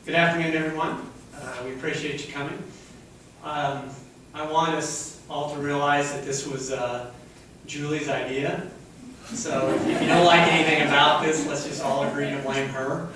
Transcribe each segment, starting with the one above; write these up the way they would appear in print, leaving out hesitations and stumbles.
Good afternoon, everyone. We appreciate you coming. I want us all to realize that this was Julie's idea. So if you don't like anything about this, let's just all agree to blame her.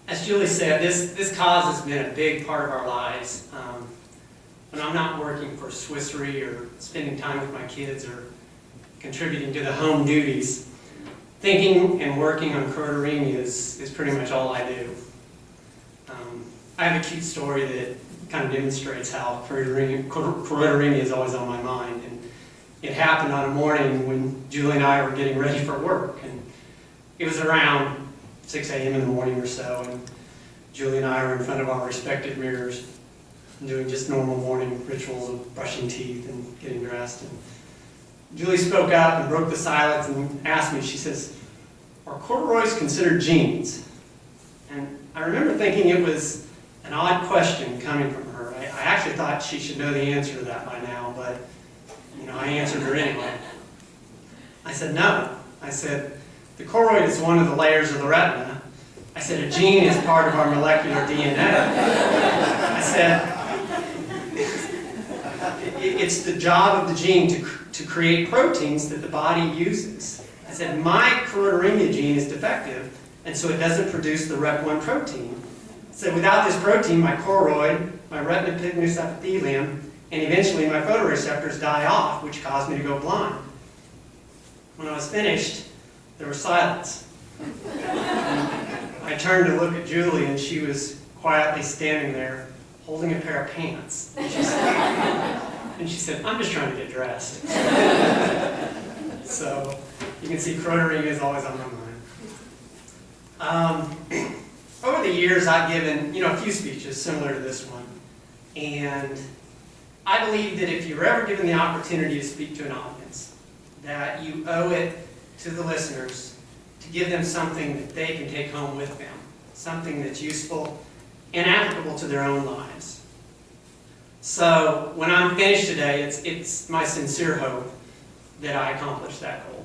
As Julie said, this cause has been a big part of our lives. When I'm not working for Swiss Re or spending time with my kids or contributing to the home duties, thinking and working on choroideremia is pretty much all I do. I have a cute story that kind of demonstrates how choroideremia is always on my mind. And it happened on a morning when Julie and I were getting ready for work. And it was around 6 a.m. in the morning or so. And Julie and I were in front of our respective mirrors doing just normal morning rituals of brushing teeth and getting dressed. And Julie spoke up and broke the silence and asked me, she says, "Are corduroys considered jeans?" And I remember thinking it was an odd question coming from her. I actually thought she should know the answer to that by now, but I answered her anyway. I said, "No." I said, "The choroid is one of the layers of the retina." I said, "A gene is part of our molecular DNA." I said, "It's the job of the gene to create proteins that the body uses." I said, "My choroideremia gene is defective, and so it doesn't produce the REP1 protein." I said, "Without this protein, my choroid, my retina pigmentosus epithelium, and eventually my photoreceptors die off, which caused me to go blind." When I was finished, there was silence. I turned to look at Julie, and she was quietly standing there, holding a pair of pants. And she said, "I'm just trying to get dressed." So you can see choroideremia is always on my mind. Over the years, I've given a few speeches similar to this one, and I believe that if you're ever given the opportunity to speak to an audience, that you owe it to the listeners to give them something that they can take home with them, something that's useful and applicable to their own lives. So when I'm finished today, it's my sincere hope that I accomplish that goal.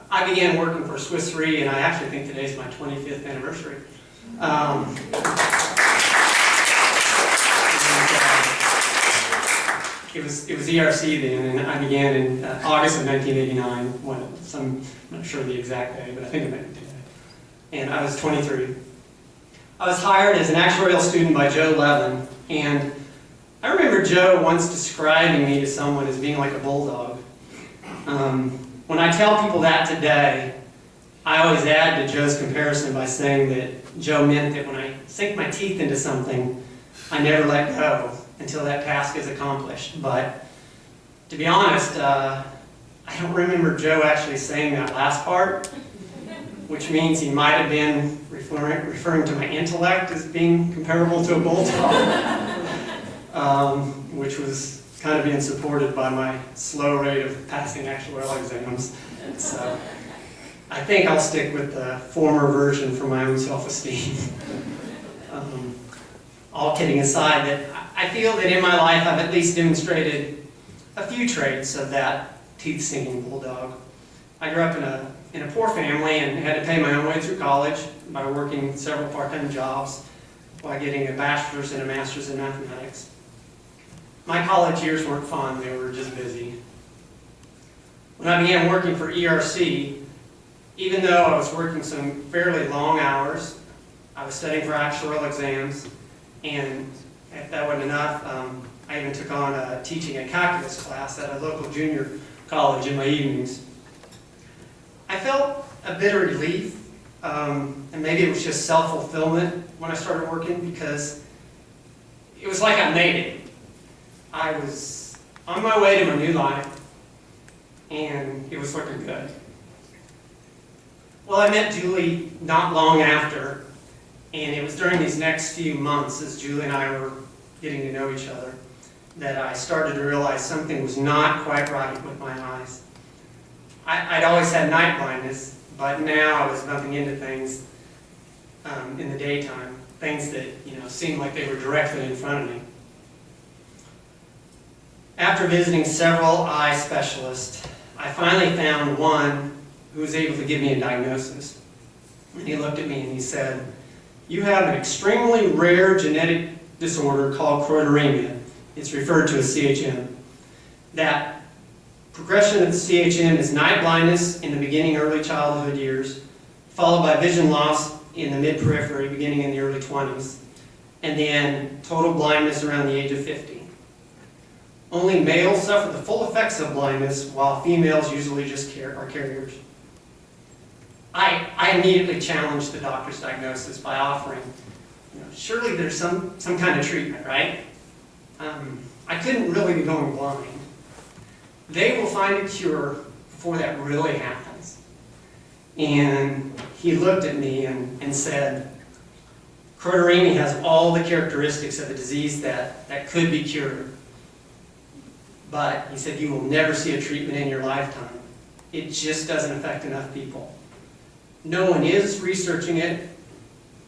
I began working for Swiss Re, and I actually think today's my 25th anniversary. It was ERC then, and I began in August of 1989. I'm not sure the exact day, but I think it might be today. And I was 23. I was hired as an actuarial student by Joe Levin, and I remember Joe once describing me to someone as being like a bulldog. When I tell people that today, I always add to Joe's comparison by saying that Joe meant that when I sink my teeth into something, I never let go until that task is accomplished. But to be honest, I don't remember Joe actually saying that last part, which means he might have been referring to my intellect as being comparable to a bulldog. Which was kind of being supported by my slow rate of passing actuarial exams. So I think I'll stick with the former version for my own self-esteem. All kidding aside, that I feel that in my life I've at least demonstrated a few traits of that teeth-sinking bulldog. I grew up in a poor family and had to pay my own way through college by working several part-time jobs while getting a bachelor's and a master's in mathematics. My college years weren't fun, they were just busy. When I began working for ERC, even though I was working some fairly long hours, I was studying for actuarial exams, and if that wasn't enough, I even took on teaching a calculus class at a local junior college in my evenings. I felt a bit of relief, and maybe it was just self-fulfillment when I started working, because it was like I made it. I was on my way to my new life, and it was looking good. Well, I met Julie not long after, and it was during these next few months, as Julie and I were getting to know each other, that I started to realize something was not quite right with my eyes. I'd always had night blindness, but now I was bumping into things in the daytime, things that seemed like they were directly in front of me. After visiting several eye specialists, I finally found one who was able to give me a diagnosis. And he looked at me and he said, "You have an extremely rare genetic disorder called choroideremia. It's referred to as CHM. That progression of the CHM is night blindness in the beginning early childhood years, followed by vision loss in the mid-periphery beginning in the early 20s, and then total blindness around the age of 50. Only males suffer the full effects of blindness, while females usually just are carriers." I immediately challenged the doctor's diagnosis by offering, surely there's some kind of treatment, right? I couldn't really be going blind. They will find a cure before that really happens. And he looked at me and said, "Choroideremia has all the characteristics of a disease that could be cured. But," he said, "you will never see a treatment in your lifetime. It just doesn't affect enough people. No one is researching it,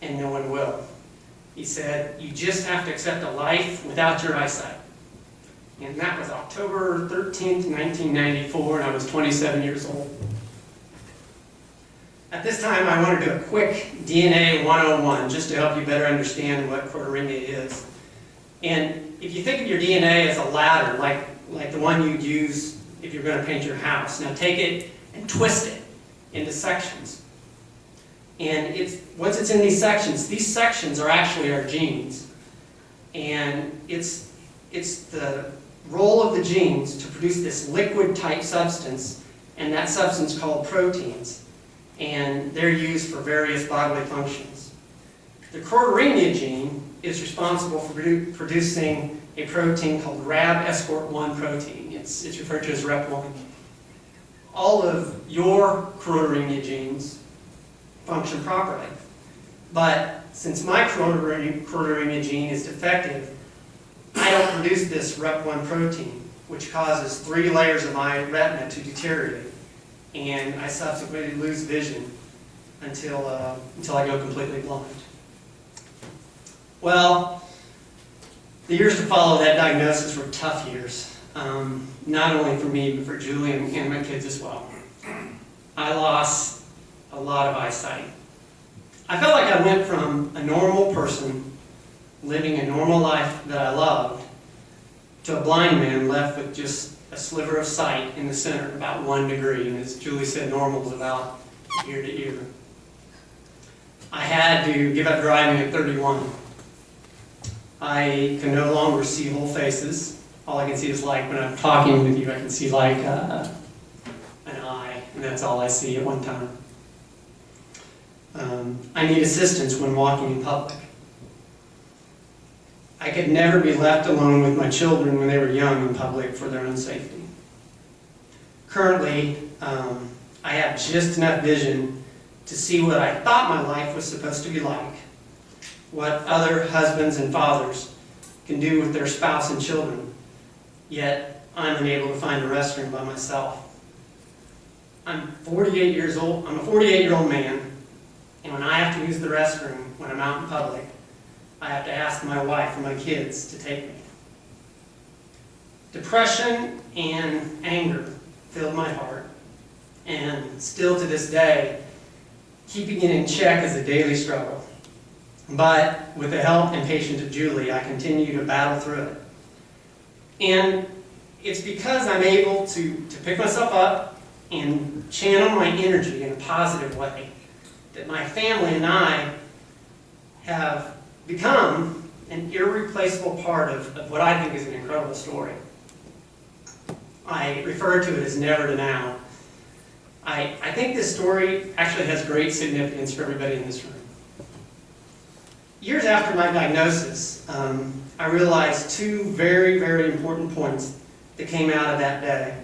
and no one will." He said, "You just have to accept a life without your eyesight." And that was October 13th, 1994, and I was 27 years old. At this time, I want to do a quick DNA 101, just to help you better understand what choroideremia is. And if you think of your DNA as a ladder, like the one you'd use if you're going to paint your house, now take it and twist it into sections. And once it's in these sections are actually our genes. And it's the role of the genes to produce this liquid-type substance, and that substance called proteins. And they're used for various bodily functions. The choroideremia gene is responsible for producing a protein called Rab escort 1 protein. It's referred to as Rep1. All of your choroideremia genes function properly. But since my choroideremia gene is defective, I don't produce this Rep1 protein, which causes 3 layers of my retina to deteriorate. And I subsequently lose vision until I go completely blind. Well, the years to follow that diagnosis were tough years. Not only for me, but for Julie and my kids as well. I lost a lot of eyesight. I felt like I went from a normal person living a normal life that I loved to a blind man left with just a sliver of sight in the center, about 1 degree, and as Julie said, normal is about ear to ear. I had to give up driving at 31. I can no longer see whole faces. All I can see is like when I'm talking with you, I can see like an eye, and that's all I see at one time. I need assistance when walking in public. I could never be left alone with my children when they were young in public for their own safety. Currently, I have just enough vision to see what I thought my life was supposed to be like, what other husbands and fathers can do with their spouse and children, yet I'm unable to find a restroom by myself. I'm 48 years old. I'm a 48-year-old man, and when I have to use the restroom when I'm out in public, I have to ask my wife or my kids to take me. Depression and anger filled my heart, and still to this day, keeping it in check is a daily struggle. But with the help and patience of Julie, I continue to battle through it. And it's because I'm able to pick myself up and channel my energy in a positive way that my family and I have become an irreplaceable part of what I think is an incredible story. I refer to it as never to now. I think this story actually has great significance for everybody in this room. Years after my diagnosis, I realized 2 very, very important points that came out of that day.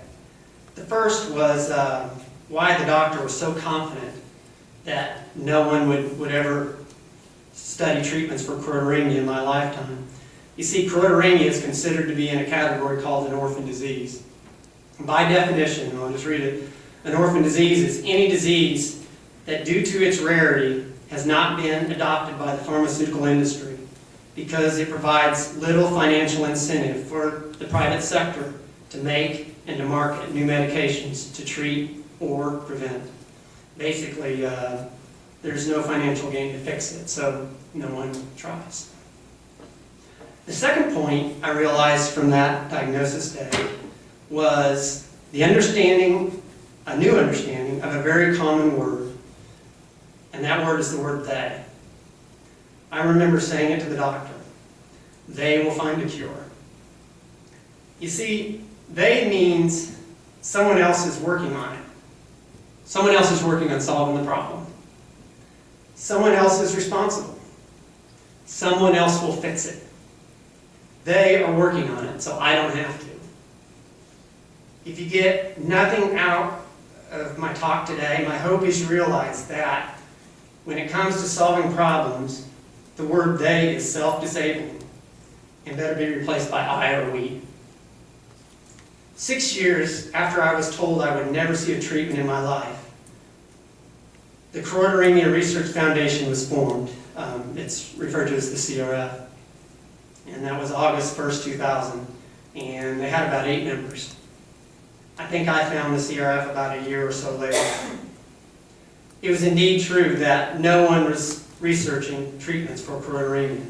The first was why the doctor was so confident that no one would ever study treatments for choroideremia in my lifetime. You see, choroideremia is considered to be in a category called an orphan disease. By definition, I'll just read it, an orphan disease is any disease that, due to its rarity, has not been adopted by the pharmaceutical industry because it provides little financial incentive for the private sector to make and to market new medications to treat or prevent. basically there's no financial gain to fix it, so no one tries. The second point I realized from that diagnosis day was the understanding, a new understanding of a very common word, and that word is the word they. I remember saying it to the doctor. They will find a cure. You see, they means someone else is working on it. Someone else is working on solving the problem. Someone else is responsible. Someone else will fix it. They are working on it, so I don't have to. If you get nothing out of my talk today, my hope is you realize that when it comes to solving problems, the word they is self-disabling and better be replaced by I or we. 6 years after I was told I would never see a treatment in my life, the Choroideremia Research Foundation was formed. It's referred to as the CRF. And that was August 1st, 2000. And they had about 8 members. I think I found the CRF about a year or so later. It was indeed true that no one was researching treatments for choroideremia.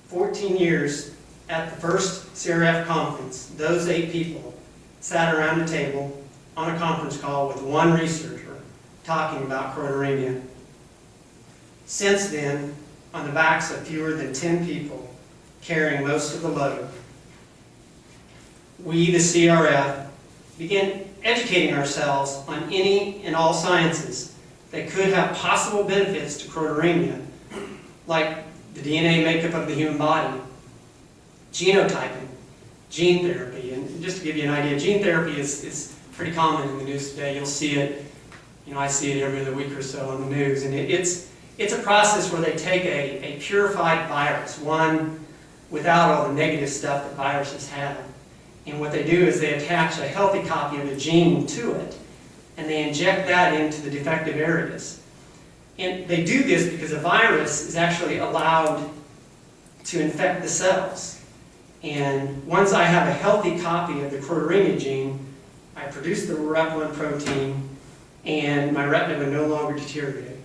14 years at the first CRF conference, those 8 people sat around a table on a conference call with one researcher talking about choroideremia. Since then, on the backs of fewer than 10 people carrying most of the load, we, the CRF, began educating ourselves on any and all sciences that could have possible benefits to choroideremia, like the DNA makeup of the human body, genotyping, gene therapy. And just to give you an idea, gene therapy is pretty common in the news today. You'll see it, I see it every other week or so on the news. And it's a process where they take a purified virus, one without all the negative stuff that viruses have. And what they do is they attach a healthy copy of a gene to it, and they inject that into the defective areas. And they do this because a virus is actually allowed to infect the cells. And once I have a healthy copy of the choroideremia gene, I produce the REP1 protein, and my retina would no longer deteriorate.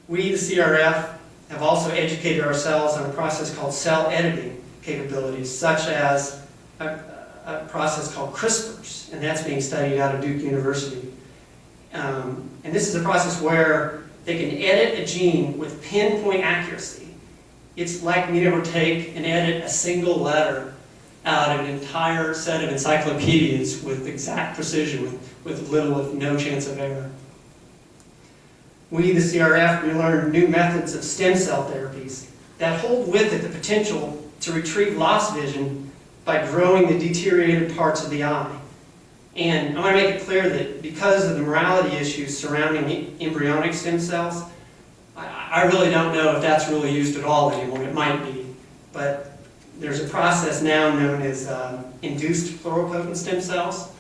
We, the CRF, have also educated ourselves on a process called cell editing capabilities, such as a process called CRISPRs, and that's being studied out of Duke University. And this is a process where they can edit a gene with pinpoint accuracy. It's like being able to take and edit a single letter out of an entire set of encyclopedias with exact precision, with little if no chance of error. We, the CRF, we learned new methods of stem cell therapies that hold with it the potential to retrieve lost vision by growing the deteriorated parts of the eye. And I want to make it clear that because of the morality issues surrounding embryonic stem cells, I really don't know if that's really used at all anymore. It might be. But there's a process now known as induced pluripotent stem cells,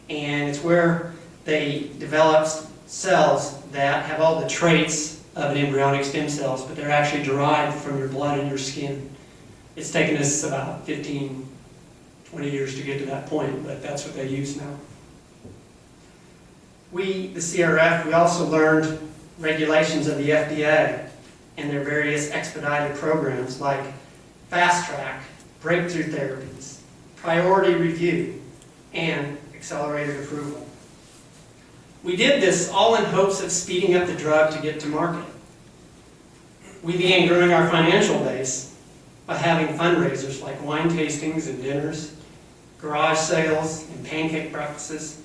and it's where they develop cells that have all the traits of an embryonic stem cells, but they're actually derived from your blood and your skin. It's taken us about 15, 20 years to get to that point, but that's what they use now. We, the CRF, we also learned regulations of the FDA and their various expedited programs like fast track, breakthrough therapies, priority review, and accelerated approval. We did this all in hopes of speeding up the drug to get to market. We began growing our financial base by having fundraisers like wine tastings and dinners, garage sales and pancake breakfasts,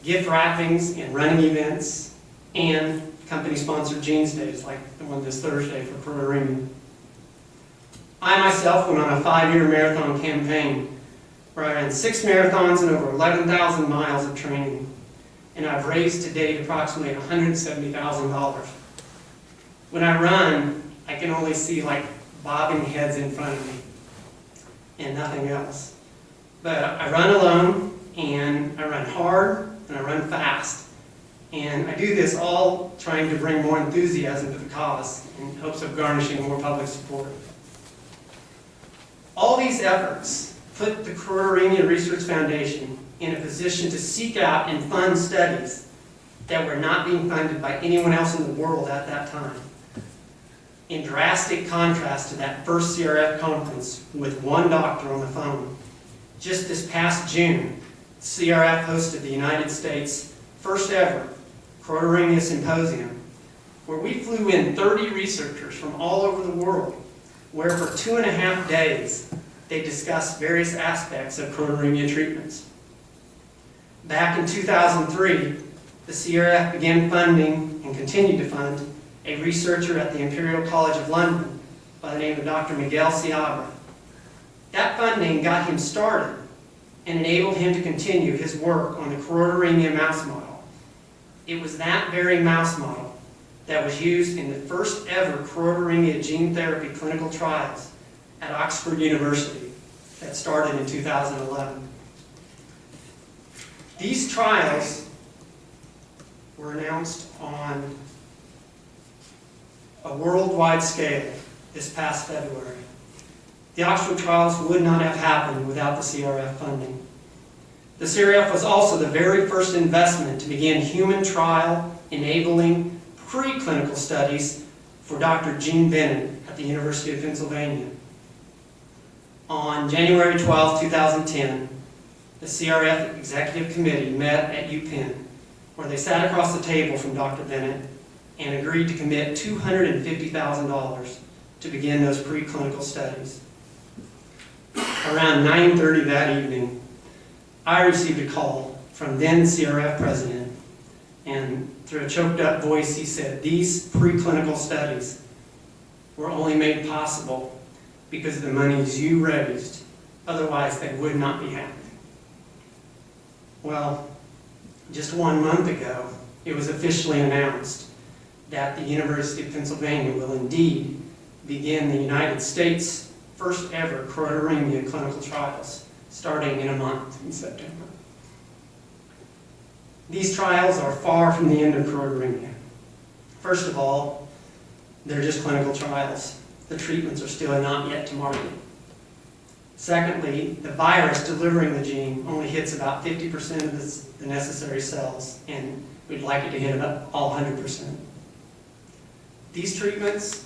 gift wrappings and running events, and company-sponsored Jeans Days like the one this Thursday for choroideremia. I myself went on a 5-year marathon campaign where I ran 6 marathons and over 11,000 miles of training, and I've raised to date approximately $170,000. When I run, I can only see like bobbing heads in front of me and nothing else. But I run alone, and I run hard, and I run fast. And I do this all trying to bring more enthusiasm to the cause in hopes of garnishing more public support. All these efforts put the Choroideremia Research Foundation in a position to seek out and fund studies that were not being funded by anyone else in the world at that time. In drastic contrast to that first CRF conference with one doctor on the phone, just this past June, CRF hosted the United States' first ever Choroideremia Symposium, where we flew in 30 researchers from all over the world, where for 2.5 days they discussed various aspects of choroideremia treatments. Back in 2003, the CRF began funding and continued to fund a researcher at the Imperial College of London by the name of Dr. Miguel Seabra. That funding got him started and enabled him to continue his work on the choroideremia mouse model. It was that very mouse model that was used in the first ever choroideremia gene therapy clinical trials at Oxford University that started in 2011. These trials were announced on a worldwide scale this past February. The Oxford trials would not have happened without the CRF funding. The CRF was also the very first investment to begin human trial enabling preclinical studies for Dr. Gene Bennett at the University of Pennsylvania. On January 12, 2010, the CRF Executive Committee met at UPenn, where they sat across the table from Dr. Bennett and agreed to commit $250,000 to begin those preclinical studies. Around 9:30 that evening, I received a call from then CRF president, and through a choked up voice he said, "These preclinical studies were only made possible because of the monies you raised, otherwise they would not be happening." Well, just 1 month ago, it was officially announced that the University of Pennsylvania will indeed begin the United States' first ever choroideremia clinical trials, starting in a month in September. These trials are far from the end of choroideremia. First of all, they're just clinical trials. The treatments are still not yet to market. Secondly, the virus delivering the gene only hits about 50% of the necessary cells, and we'd like it to hit about all 100%. These treatments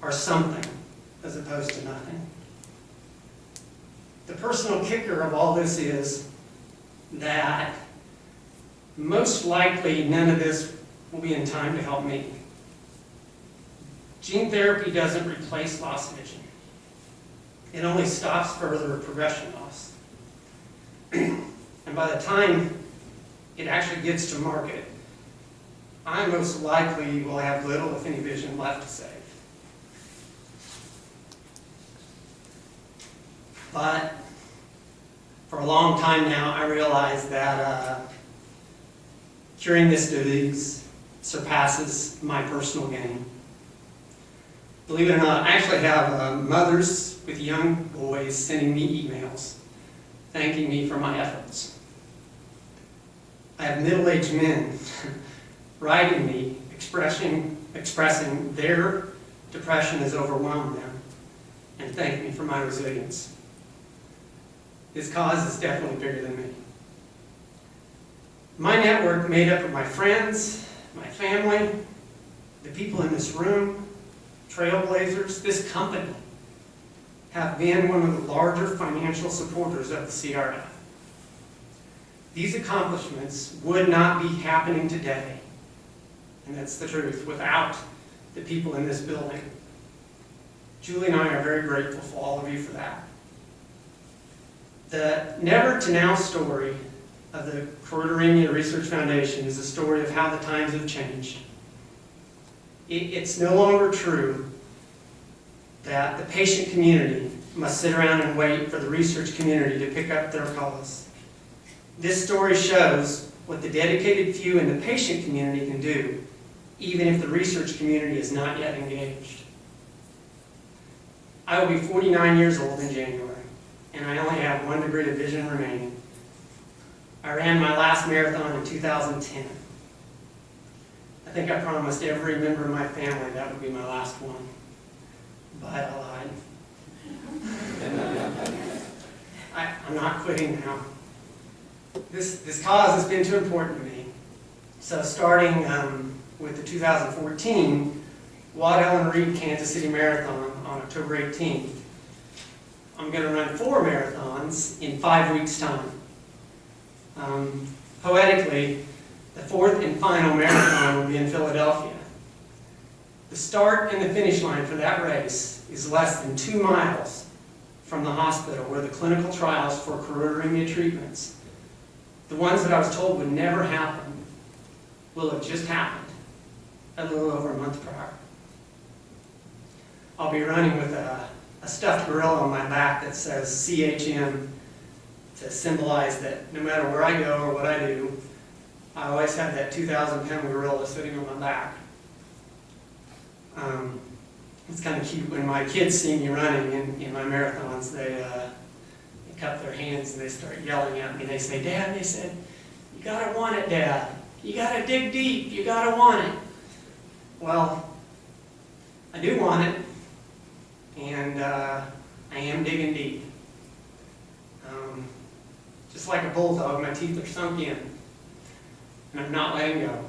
are something as opposed to nothing. The personal kicker of all this is that most likely none of this will be in time to help me. Gene therapy doesn't replace loss vision. It only stops further progression loss. And by the time it actually gets to market, I most likely will have little, if any, vision left to save. But for a long time now, I realized that curing this disease surpasses my personal gain. Believe it or not, I actually have mothers with young boys sending me emails thanking me for my efforts. I have middle-aged men writing me, expressing their depression has overwhelmed them, and thank me for my resilience. This cause is definitely bigger than me. My network, made up of my friends, my family, the people in this room, trailblazers, this company, have been one of the larger financial supporters of the CRF. These accomplishments would not be happening today, and that's the truth, without the people in this building. Julie and I are very grateful for all of you for that. The Never to Now story of the Choroideremia Research Foundation is a story of how the times have changed. It's no longer true that the patient community must sit around and wait for the research community to pick up their cause. This story shows what the dedicated few in the patient community can do, even if the research community is not yet engaged. I will be 49 years old in January, and I only have 1 degree of vision remaining. I ran my last marathon in 2010. I think I promised every member of my family that would be my last one, but I lied. I'm not quitting now. This cause has been too important to me. So starting with the 2014 Watt Ellen Reed Kansas City Marathon on October 18th, I'm going to run 4 marathons in 5 weeks' time. Poetically, the 4th and final marathon will be in Philadelphia. The start and the finish line for that race is less than 2 miles from the hospital where the clinical trials for choroideremia treatments, the ones that I was told would never happen, will have just happened a little over a month prior. I'll be running with a stuffed gorilla on my back that says CHM to symbolize that no matter where I go or what I do, I always have that 2,000-pound gorilla sitting on my back. It's kind of cute when my kids see me running in my marathons. They cup their hands and they start yelling at me. They say, "Dad," they said, "you gotta want it, Dad. You gotta dig deep. You gotta want it." Well, I do want it, and I am digging deep. Just like a bulldog, my teeth are sunk in, and I'm not letting go.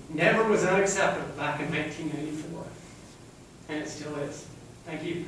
Never was unacceptable back in 1984, and it still is. Thank you.